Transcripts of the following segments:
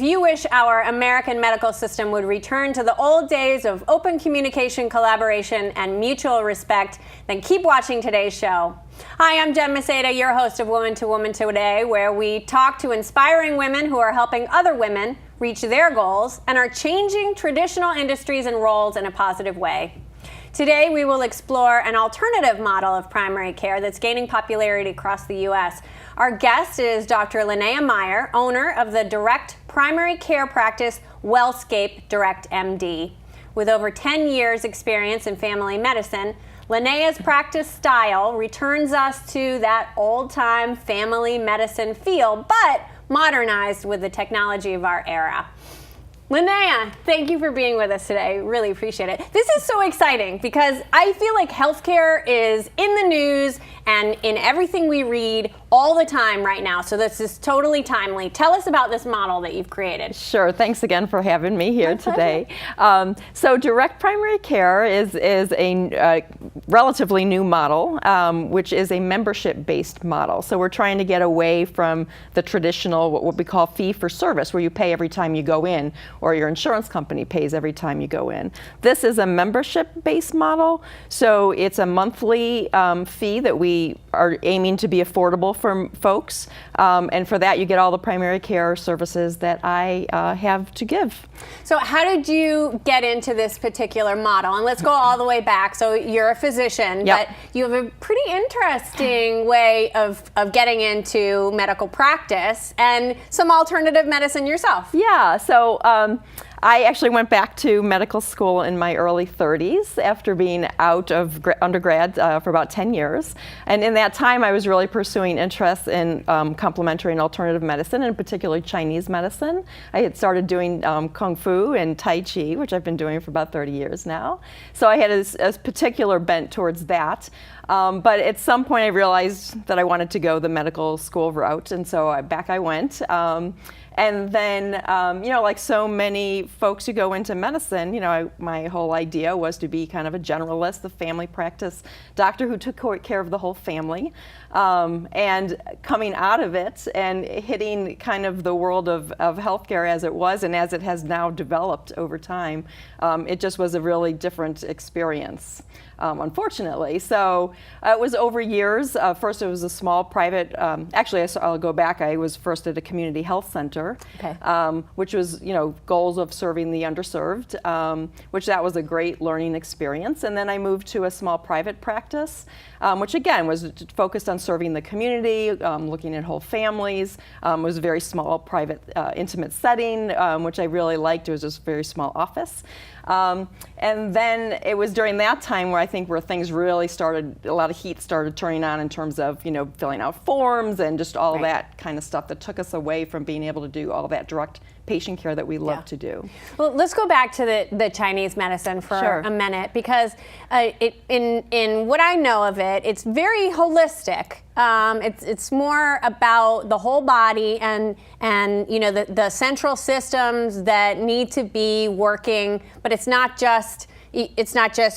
you wish our American medical system would return to the old days of open communication, collaboration, and mutual respect, then keep watching today's show. Hi, I'm Maseda, your host of Woman2Woman Today, where we talk to inspiring women who are helping other women reach their goals and are changing traditional industries and roles in a positive way. Today, we will explore an alternative model of primary care that's gaining popularity across the U.S. Our guest is Dr. Linnea Meyer, owner of the direct primary care practice Wellscape Direct MD. With over 10 years experience in family medicine, Linnea's practice style returns us to that old-time family medicine feel, but modernized with the technology of our era. Linnea, thank you for being with us today. Really appreciate it. This is so exciting because I feel like healthcare is in the news and in everything we read all the time right now. So this is totally timely. Tell us about this model that you've created. Sure. Thanks again for having me here today. So direct primary care is a relatively new model, which is a membership-based model. So we're trying to get away from the traditional, what we call fee-for-service, where you pay every time you go in, or your insurance company pays every time you go in. This is a membership-based model, so it's a monthly fee that we are aiming to be affordable for folks, and for that you get all the primary care services that I have to give. So how did you get into this particular model? And let's go all the way back. So you're a physician, Yep. but you have a pretty interesting way of getting into medical practice and some alternative medicine yourself. Yeah, so I actually went back to medical school in my early 30s after being out of undergrad for about 10 years. And in that time, I was really pursuing interests in complementary and alternative medicine, and particularly Chinese medicine. I had started doing Kung Fu and Tai Chi, which I've been doing for about 30 years now. So I had a particular bent towards that. But at some point, I realized that I wanted to go the medical school route, and so back I went. And then, like so many folks who go into medicine, my whole idea was to be kind of a generalist, a family practice doctor who took care of the whole family. And coming out of it and hitting kind of the world of healthcare as it was and as it has now developed over time, it just was a really different experience. Unfortunately. So it was over years. First it was a small private, actually I'll go back, I was first at a community health center, which was, goals of serving the underserved, which that was a great learning experience. And then I moved to a small private practice, which again was focused on serving the community, looking at whole families. It was a very small, private, intimate setting, which I really liked. It was just a very small office. And then it was during that time where I think where things really started, a lot of heat started turning on in terms of, filling out forms and just all that kind of stuff that took us away from being able to do all that direct patient care that we love to do. Well, let's go back to the Chinese medicine for a minute, because in what I know of it, it's very holistic. It's more about the whole body and the central systems that need to be working, but it's not just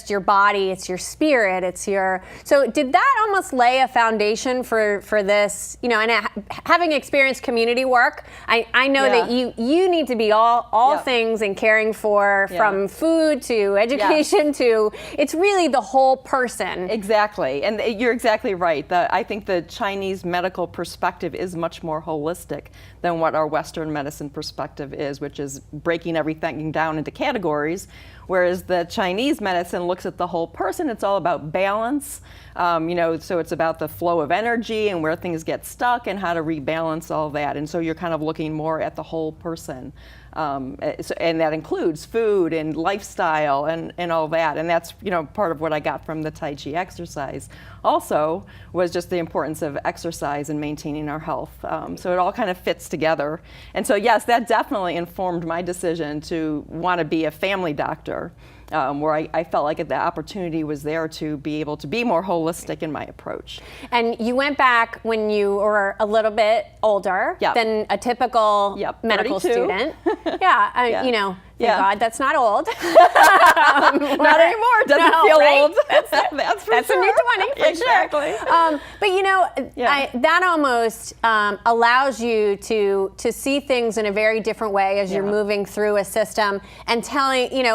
your body, it's your spirit, so did that almost lay a foundation for this, and having experienced community work, I know that you need to be all things and caring for, from food to education to, it's really the whole person. Exactly, and you're exactly right. I think the Chinese medical perspective is much more holistic than what our Western medicine perspective is, which is breaking everything down into categories. Whereas the Chinese medicine looks at the whole person. It's all about balance, so it's about the flow of energy and where things get stuck and how to rebalance all that. And so you're kind of looking more at the whole person. And that includes food and lifestyle and all that. And that's, part of what I got from the Tai Chi exercise also was just the importance of exercise and maintaining our health. So it all kind of fits together. And so, yes, that definitely informed my decision to want to be a family doctor. Where I felt like the opportunity was there to be able to be more holistic in my approach. And you went back when you were a little bit older than a typical medical 32. Student. Thank God, that's not old. Not anymore. It doesn't feel old. That's That's a new 20 for exactly. sure. But you know, that almost allows you to see things in a very different way as you're moving through a system and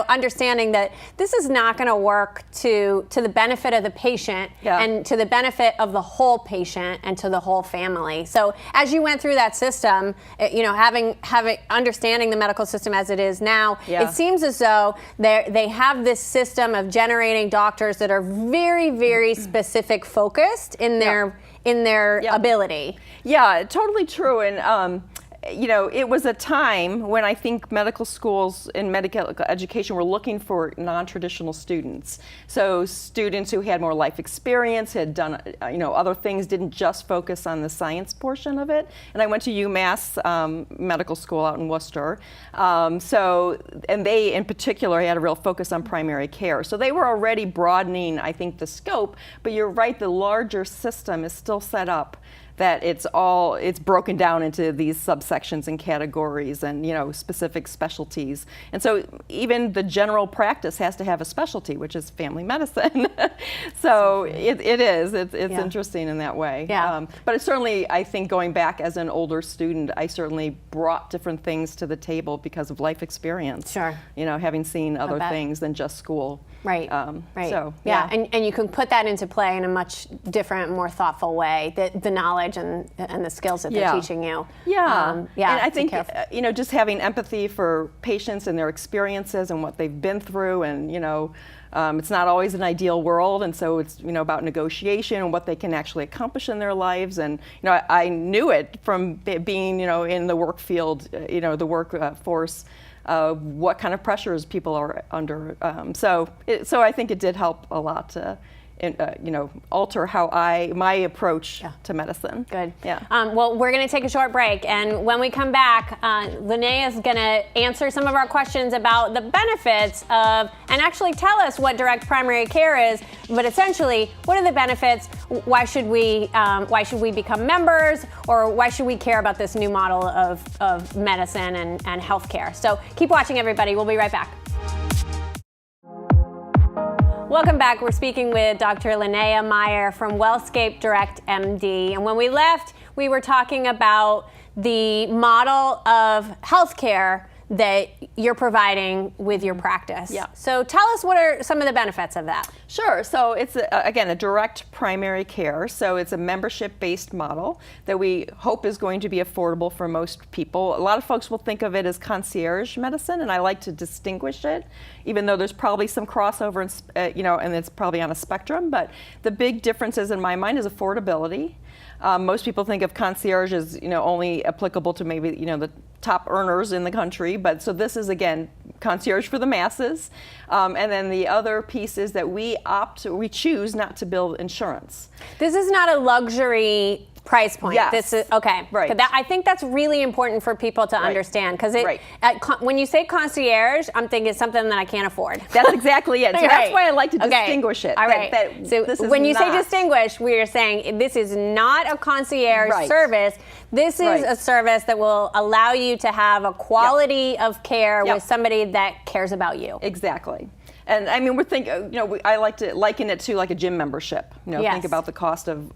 understanding that this is not going to work to the benefit of the patient and to the benefit of the whole patient and to the whole family. So as you went through that system, having understanding the medical system as it is now, it seems as though they have this system of generating doctors that are very, very specific focused in their ability. Yeah, totally true. And it was a time when I think medical schools and medical education were looking for non-traditional students. So students who had more life experience, had done other things, didn't just focus on the science portion of it. And I went to UMass Medical School out in Worcester. And they in particular had a real focus on primary care. So they were already broadening, I think, the scope. But you're right, the larger system is still set up that it's broken down into these subsections and categories and specific specialties. And so even the general practice has to have a specialty, which is family medicine. So it's interesting in that way. Yeah. But it's certainly, I think, going back as an older student, I certainly brought different things to the table because of life experience. Sure. Having seen other things than just school. Right. Right. So and you can put that into play in a much different, more thoughtful way. The knowledge and the skills that they're teaching you. And I think just having empathy for patients and their experiences and what they've been through, and it's not always an ideal world, and so it's about negotiation and what they can actually accomplish in their lives. And I knew it from being in the work field, the workforce. What kind of pressures people are under. So I think it did help a lot to alter my approach to medicine. Good. Yeah. Well, we're going to take a short break, and when we come back, Linnea is going to answer some of our questions about the benefits of, and actually tell us what direct primary care is. But essentially, what are the benefits? Why should we become members, or why should we care about this new model of medicine and healthcare? So keep watching, everybody. We'll be right back. Welcome back. We're speaking with Dr. Linnea Meyer from Wellscape Direct MD. And when we left, we were talking about the model of healthcare that you're providing with your practice. Yeah. So tell us, what are some of the benefits of that? Sure. So it's, again, a direct primary care. So it's a membership-based model that we hope is going to be affordable for most people. A lot of folks will think of it as concierge medicine, and I like to distinguish it, even though there's probably some crossover, and it's probably on a spectrum. But the big differences in my mind is affordability. Most people think of concierge as only applicable to maybe the top earners in the country, but so this is, again, concierge for the masses. And then the other piece is that we choose not to bill insurance. This is not a luxury price point. Yes. This is okay. Right. I think that's really important for people to understand, because when you say concierge, I'm thinking it's something that I can't afford. That's exactly it. So that's why I like to distinguish it. All right. So when you say distinguish, we are saying this is not a concierge service. This is a service that will allow you to have a quality of care with somebody that cares about you. Exactly. And I mean, we're thinking, I like to liken it to like a gym membership. Think about the cost of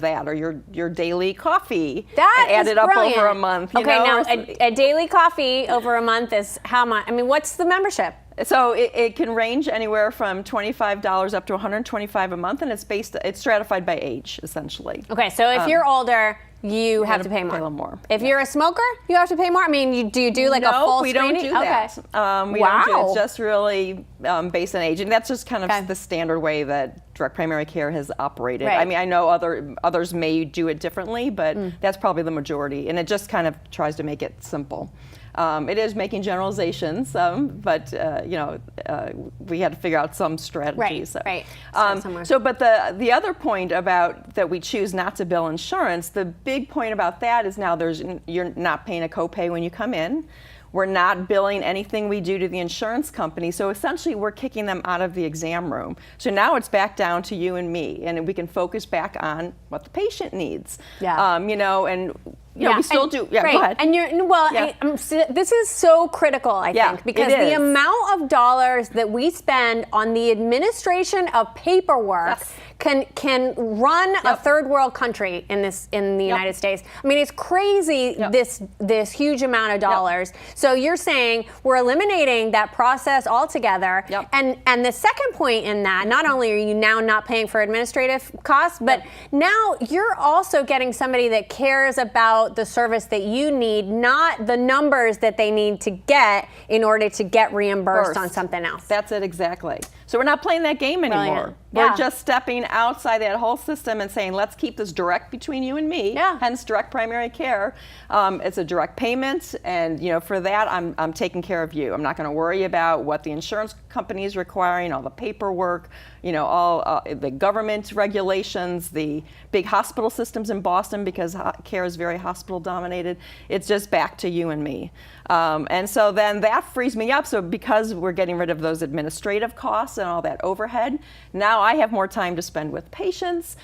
that, or your daily coffee. That is added up over a month. Now a daily coffee over a month is how much? I mean, what's the membership? So it can range anywhere from $25 up to $125 a month, and it's stratified by age, essentially. Okay, so if you're older, you have to pay more. Pay a little more. If you're a smoker, you have to pay more. I mean, do you do like a full we don't screening? do that. Okay. We don't do it. It's just really based on age, and that's just kind of the standard way that direct primary care has operated. Right. I mean, I know others may do it differently, but that's probably the majority, and it just kind of tries to make it simple. It is making generalizations, but we had to figure out some strategies. Right. But the other point about that we choose not to bill insurance, the big point about that is now you're not paying a copay when you come in. We're not billing anything we do to the insurance company. So essentially, we're kicking them out of the exam room. So now it's back down to you and me, and we can focus back on what the patient needs. Yeah. And we still do. Yeah, right. Go ahead. And this is so critical, I think, because the amount of dollars that we spend on the administration of paperwork can run a third world country in the United States. I mean, it's crazy, this huge amount of dollars. So you're saying we're eliminating that process altogether. And the second point in that, not only are you now not paying for administrative costs, but now you're also getting somebody that cares about the service that you need, not the numbers that they need to get in order to get reimbursed on something else. That's it, exactly. So we're not playing that game anymore. Brilliant. We're just stepping outside that whole system and saying, let's keep this direct between you and me, hence direct primary care. It's a direct payment, and for that, I'm taking care of you. I'm not going to worry about what the insurance company is requiring, all the paperwork, all the government regulations, the big hospital systems in Boston, because care is very hospital dominated. It's just back to you and me. And so then that frees me up. So because we're getting rid of those administrative costs and all that overhead, now I have more time to spend with patients.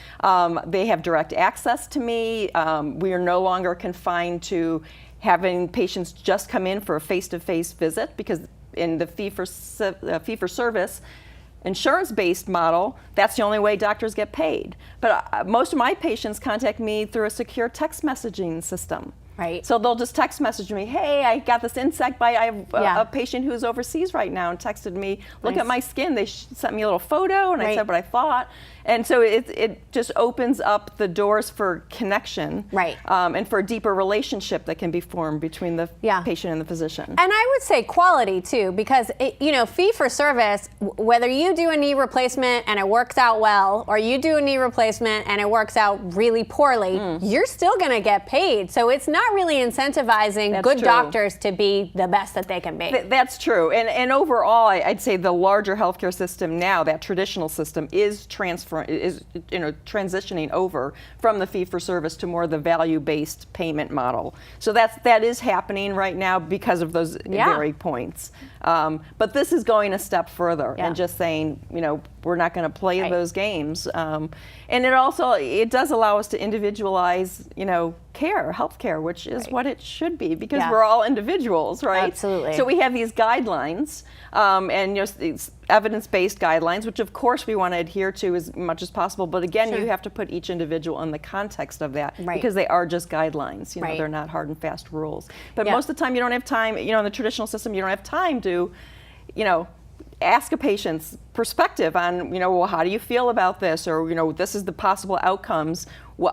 They have direct access to me. We are no longer confined to having patients just come in for a face-to-face visit, because in the fee-for-service insurance-based model, that's the only way doctors get paid. But most of my patients contact me through a secure text messaging system. Right. So they'll just text message me, hey, I got this insect bite. I have a patient who's overseas right now and texted me, look at my skin. They sent me a little photo, and I said what I thought. And so it just opens up the doors for connection, and for a deeper relationship that can be formed between the patient and the physician. And I would say quality too, because fee for service, whether you do a knee replacement and it works out well, or you do a knee replacement and it works out really poorly, you're still going to get paid. So it's not really incentivizing good doctors to be the best that they can be. That's true. And overall, I'd say the larger healthcare system now, that traditional system, is transitioning over from the fee-for-service to more the value-based payment model. So that is happening right now because of those very points. But this is going a step further and just saying, we're not going to play those games. And it does allow us to individualize, healthcare, which is what it should be, because we're all individuals, right? Absolutely. So we have these guidelines, and these evidence-based guidelines, which of course we want to adhere to as much as possible. But again, you have to put each individual in the context of that, because they are just guidelines. They're not hard and fast rules. But most of the time, you don't have time. In the traditional system, you don't have time to, ask a patient's perspective on, well, how do you feel about this? Or, this is the possible outcomes.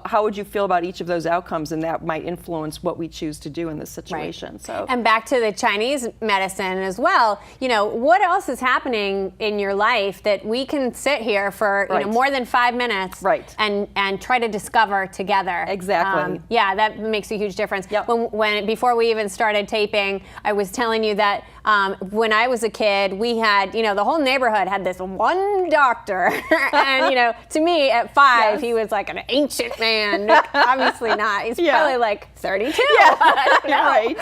How would you feel about each of those outcomes? And that might influence what we choose to do in this situation. So, and back to the Chinese medicine as well, what else is happening in your life that we can sit here for more than 5 minutes and try to discover together? Exactly. That makes a huge difference. When before we even started taping, I was telling you that when I was a kid, we had, the whole neighborhood had this one doctor. And, to me at 5, he was like an ancient man. Obviously not. He's probably like 32. Right.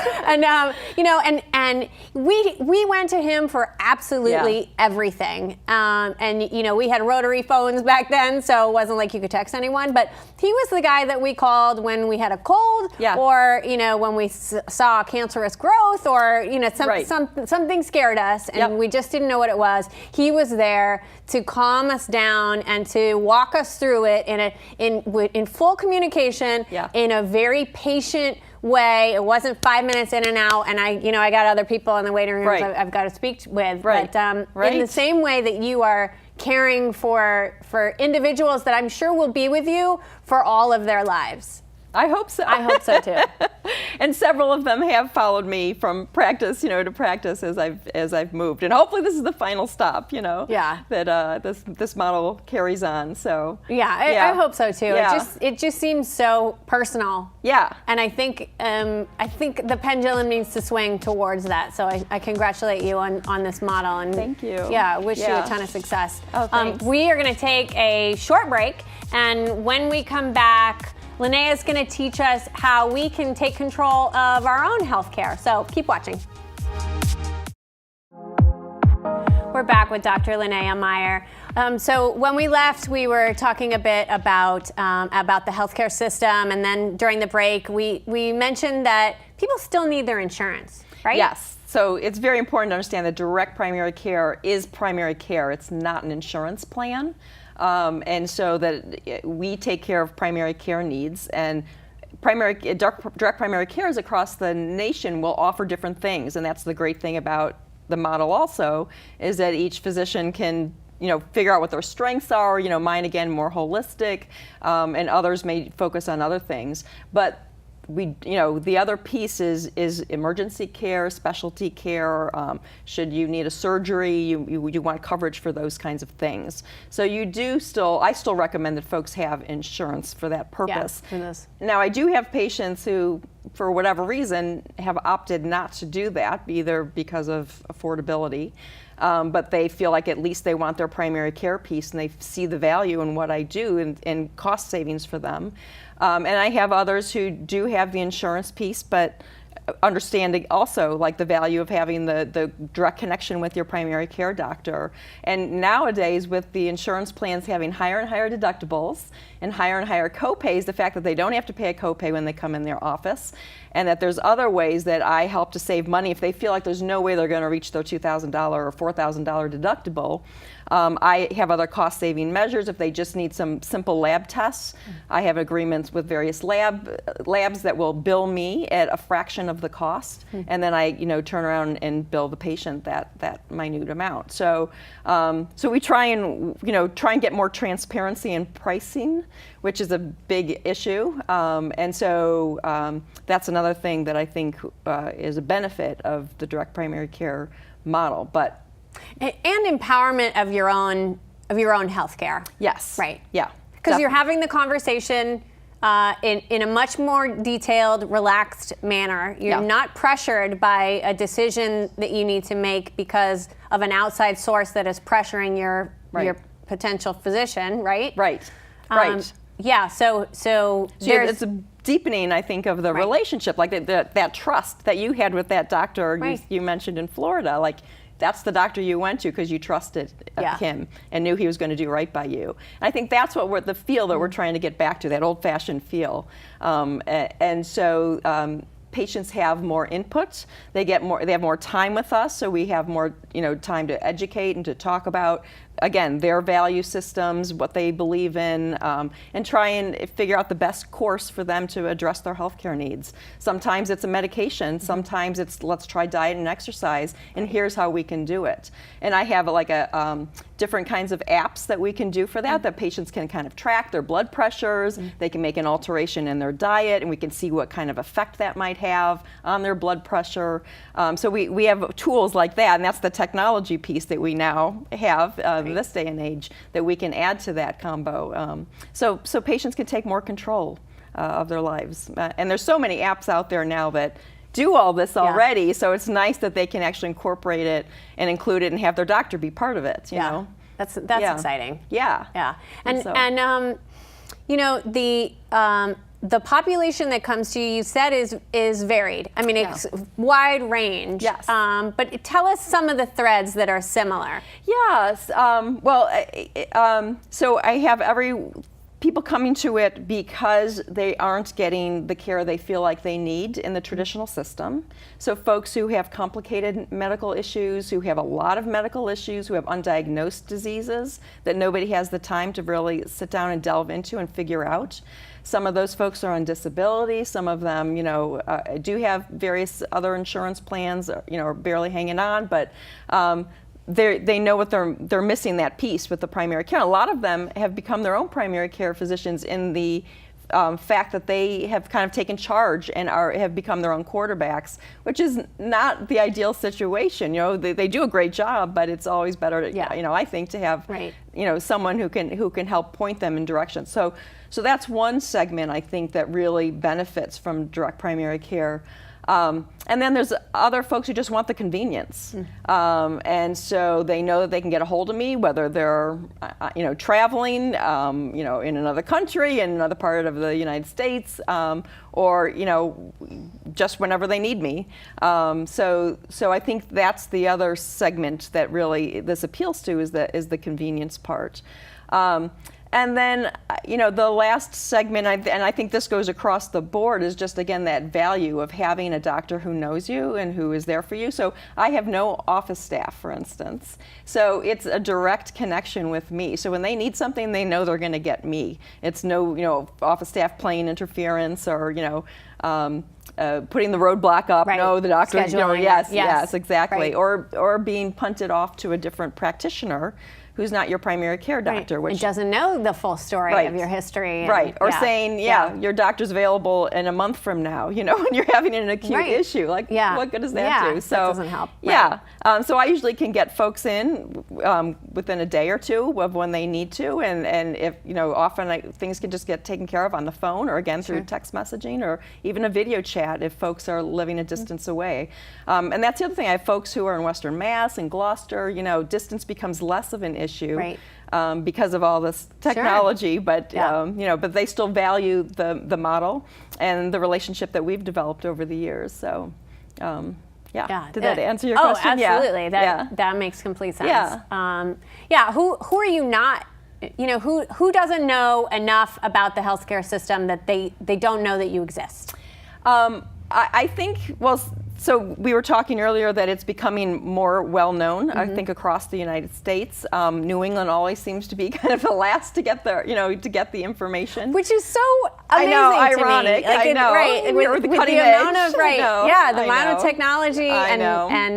And we went to him for absolutely everything. And we had rotary phones back then, so it wasn't like you could text anyone. But he was the guy that we called when we had a cold, or when we saw cancerous growth, or something scared us, and we just didn't know what it was. He was there to calm us down and to walk us through it in full communication, in a very patient way. It wasn't 5 minutes in and out, and I got other people in the waiting rooms I've got to speak with. But in the same way that you are caring for individuals that I'm sure will be with you for all of their lives. I hope so. I hope so too. And several of them have followed me from practice, to practice as I've moved. And hopefully this is the final stop, that this model carries on. So I hope so too. It just seems so personal. Yeah. And I think the pendulum needs to swing towards that. So I congratulate you on this model, and thank you. Yeah, wish you a ton of success. Oh, thanks. We are going to take a short break, and when we come back, Linnea is going to teach us how we can take control of our own healthcare. So keep watching. We're back with Dr. Linnea Meyer. So when we left, we were talking a bit about the healthcare system, and then during the break, we mentioned that people still need their insurance, right? Yes. So it's very important to understand that direct primary care is primary care. It's not an insurance plan. And so that we take care of primary care needs, and direct primary cares across the nation will offer different things. And that's the great thing about the model also, is that each physician can figure out what their strengths are. Mine, again, more holistic, and others may focus on other things. But the other piece is emergency care, specialty care. Should you need a surgery, you want coverage for those kinds of things. So I still recommend that folks have insurance for that purpose. Yeah, now, I do have patients who, for whatever reason, have opted not to do that, either because of affordability, but they feel like at least they want their primary care piece, and they see the value in what I do and cost savings for them. And I have others who do have the insurance piece, but understanding also like the value of having the direct connection with your primary care doctor. And nowadays, with the insurance plans having higher and higher deductibles and higher copays, the fact that they don't have to pay a copay when they come in their office, and that there's other ways that I help to save money if they feel like there's no way they're going to reach their $2,000 or $4,000 deductible. I have other cost-saving measures if they just need some simple lab tests. I have agreements with various labs that will bill me at a fraction of the cost, and then I turn around and bill the patient that minute amount. So we try and get more transparency in pricing, which is a big issue, and so that's another thing that I think is a benefit of the direct primary care model. But and empowerment of your own healthcare. Yes. Right. Yeah. Because you're having the conversation in a much more detailed, relaxed manner. You're not pressured by a decision that you need to make because of an outside source that is pressuring your potential physician. Right. Right. Right. Yeah. So it's a deepening, I think, of the relationship, like that trust that you had with that doctor you mentioned in Florida, like. That's the doctor you went to because you trusted him and knew he was going to do right by you. And I think that's what the feel that we're trying to get back to, that old-fashioned feel. And so patients have more input. They have more time with us, so we have more time to educate and to talk about, again, their value systems, what they believe in, and try and figure out the best course for them to address their healthcare needs. Sometimes it's a medication, sometimes it's let's try diet and exercise, and here's how we can do it. And I have different kinds of apps that we can do for that patients can kind of track their blood pressures, they can make an alteration in their diet, and we can see what kind of effect that might have on their blood pressure. So we have tools like that, and that's the technology piece that we now have this day and age that we can add to that combo. So patients can take more control of their lives. And there's so many apps out there now that do all this already, so it's nice that they can actually incorporate it and include it and have their doctor be part of it. You know? That's exciting. Yeah. Yeah. And the population that comes to you, you said, is varied. I mean, it's wide range. Yes. But tell us some of the threads that are similar. Yes. So I have people coming to it because they aren't getting the care they feel like they need in the traditional system. So folks who have complicated medical issues, who have a lot of medical issues, who have undiagnosed diseases that nobody has the time to really sit down and delve into and figure out. Some of those folks are on disability. Some of them, do have various other insurance plans, are barely hanging on, but they know what they're missing, that piece with the primary care. A lot of them have become their own primary care physicians in the fact that they have kind of taken charge and have become their own quarterbacks, which is not the ideal situation. They do a great job, but it's always better to, I think, to have someone who can help point them in direction. So that's one segment, I think, that really benefits from direct primary care. And then there's other folks who just want the convenience. And so they know that they can get a hold of me, whether they're, traveling, in another country, in another part of the United States, or, just whenever they need me. So I think that's the other segment that really this appeals to, is the convenience part. And then, the last segment, and I think this goes across the board, is just, again, that value of having a doctor who knows you and who is there for you. So I have no office staff, for instance. So it's a direct connection with me. So when they need something, they know they're going to get me. It's no, office staff playing interference or, putting the roadblock up. Right. No, the doctor. Scheduling. Yes, exactly. Right. Or being punted off to a different practitioner who's not your primary care doctor. Right. Which it doesn't know the full story of your history. Right. Or saying, your doctor's available in a month from now, when you're having an acute issue. Like, what good does that do? So that doesn't help. Yeah. So I usually can get folks in within a day or two of when they need to. And if, often things can just get taken care of on the phone, or again through text messaging, or even a video chat if folks are living a distance away. And that's the other thing. I have folks who are in Western Mass and Gloucester. Distance becomes less of an issue. Right. Because of all this technology, but but they still value the model and the relationship that we've developed over the years. So, did that answer your question? Oh, absolutely. That makes complete sense. Who are you not? Who doesn't know enough about the healthcare system that they don't know that you exist? I think, so we were talking earlier that it's becoming more well-known, I think, across the United States. New England always seems to be kind of the last to get the information. Which is so amazing. I know, to ironic. Me. I know. Right. With the cutting amount edge. of the amount of technology and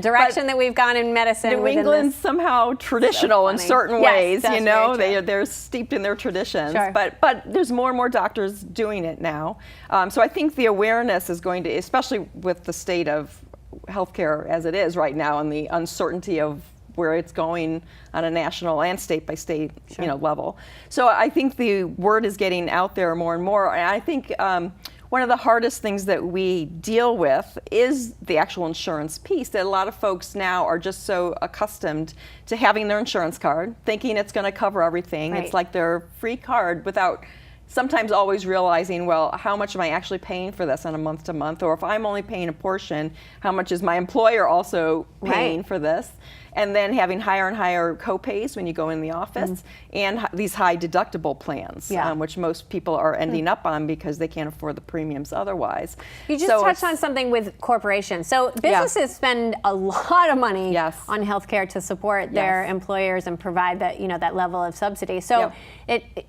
direction that we've gone in medicine. New England's somehow traditional in certain ways. They're steeped in their traditions. Sure. But there's more and more doctors doing it now. So I think the awareness is going to, especially with the state of healthcare as it is right now and the uncertainty of where it's going on a national and state by state level. So I think the word is getting out there more and more. And I think one of the hardest things that we deal with is the actual insurance piece, that a lot of folks now are just so accustomed to having their insurance card, thinking it's going to cover everything. Right. It's like their free card, without sometimes always realizing, well, how much am I actually paying for this on a month to month? Or if I'm only paying a portion, how much is my employer also paying for this? And then having higher and higher co-pays when you go in the office, and these high deductible plans, which most people are ending up on because they can't afford the premiums otherwise. You just touched on something with corporations. So businesses spend a lot of money on healthcare to support their employers and provide that level of subsidy. So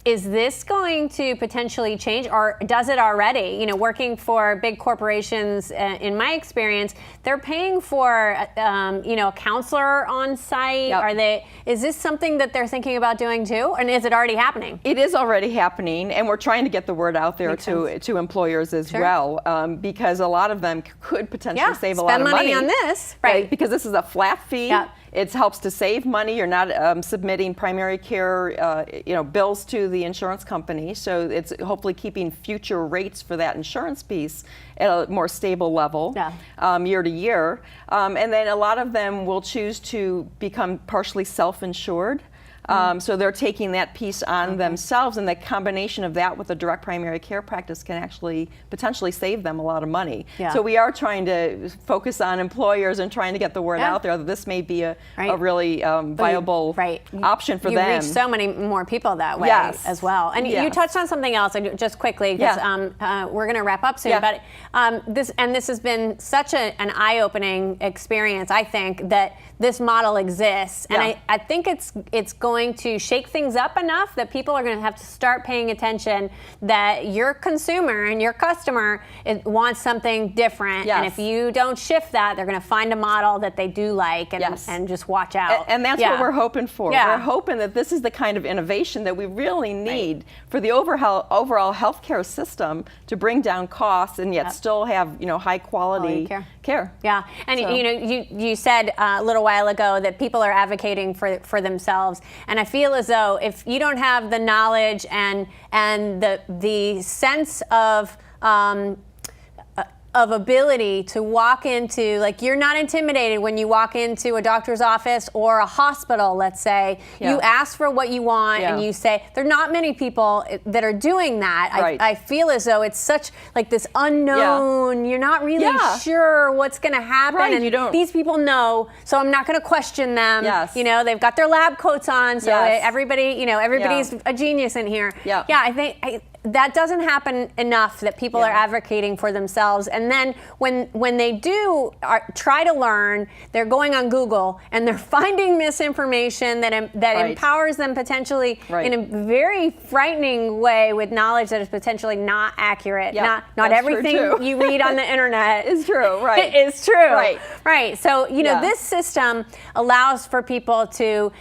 is this going to potentially change, or does it already? Working for big corporations, in my experience, they're paying for a counselor on site. Is this something that they're thinking about doing too, and is it already happening? It is already happening, and we're trying to get the word out there to employers as well, because a lot of them could potentially save a lot of money on this, right? Because this is a flat fee. It helps to save money. You're not submitting primary care bills to the insurance company, so it's hopefully keeping future rates for that insurance piece at a more stable level year to year. And then a lot of them will choose to become partially self-insured. So they're taking that piece on themselves, and the combination of that with a direct primary care practice can actually potentially save them a lot of money. So we are trying to focus on employers and trying to get the word out there that this may be a really viable option for them. You reach so many more people that way as well. And you touched on something else, just quickly, because we're going to wrap up soon. But this has been such an eye-opening experience, I think, that this model exists, and I think it's going to shake things up enough that people are going to have to start paying attention that your consumer and your customer wants something different, and if you don't shift that, they're going to find a model that they do like, and just watch out. And that's what we're hoping for. We're hoping that this is the kind of innovation that we really need for the overall healthcare system to bring down costs and yet still have high quality care. Yeah, and you said a little while ago that people are advocating for themselves, and I feel as though if you don't have the knowledge and the sense of of ability to walk into, like, you're not intimidated when you walk into a doctor's office or a hospital, let's say. You ask for what you want and you say, there are not many people that are doing that. I feel as though it's such like this unknown, you're not really sure what's going to happen. And you don't. These people know, so I'm not going to question them. You know, they've got their lab coats on, so everybody, you know, everybody's a genius in here. I think that doesn't happen enough, that people are advocating for themselves. And then when they do try to learn, they're going on Google and they're finding misinformation that empowers them potentially in a very frightening way with knowledge that is potentially not accurate. Not everything you read on the internet is true. Is true. Right. So, you know, this system allows for people to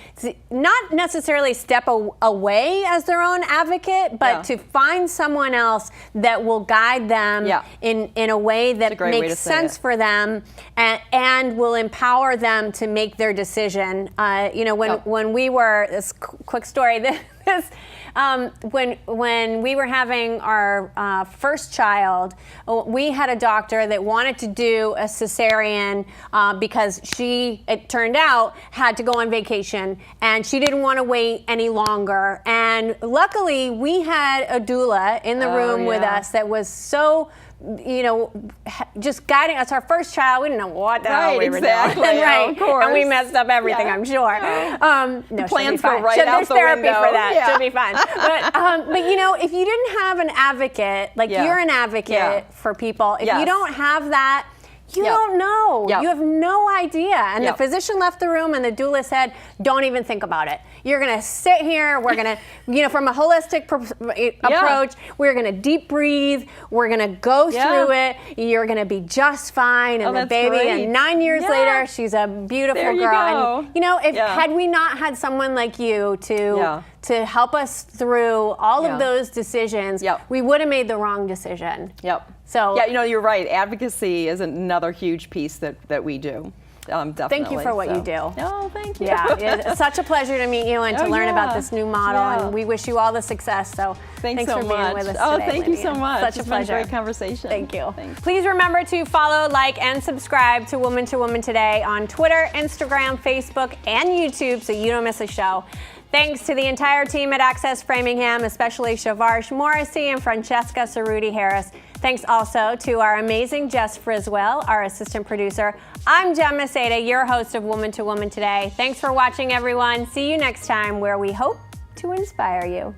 not necessarily step away as their own advocate, but to find someone else that will guide them in a way that makes sense for them and will empower them to make their decision. You know, when we were, this quick story, when we were having our first child, we had a doctor that wanted to do a cesarean because she, it turned out, had to go on vacation and she didn't want to wait any longer. And luckily, we had a doula in the room with us that was so, you know, just guiding us. Our first child, we didn't know what the hell we were doing. Of course. And we messed up everything, I'm sure. No, plans go right out there's the therapy window. for that. She'll be fine. But you know, if you didn't have an advocate, like you're an advocate for people, if you don't have that, you don't know. You have no idea. And the physician left the room and the doula said, don't even think about it. You're going to sit here. We're going to, you know, from a holistic approach, we're going to deep breathe. We're going to go through it. You're going to be just fine. And the baby, and 9 years later, she's a beautiful girl. And, you know, had we not had someone like you to help us through all of those decisions, we would have made the wrong decision. So you know, you're right. Advocacy is another huge piece that we do. Definitely. Thank you for what you do. Oh, thank you. It's such a pleasure to meet you and to learn about this new model. And we wish you all the success. So thanks so for much. being with us today, thank you so much. Such a pleasure. Been a great conversation. Thank you. Thanks. Please remember to follow, like, and subscribe to Woman2Woman Today on Twitter, Instagram, Facebook, and YouTube so you don't miss a show. Thanks to the entire team at Access Framingham, especially Shavarsh Morrissey and Francesca Cerruti Harris. Thanks also to our amazing Jess Friswell, our assistant producer. I'm Jem Maseda, your host of Woman2Woman Today. Thanks for watching, everyone. See you next time, where we hope to inspire you.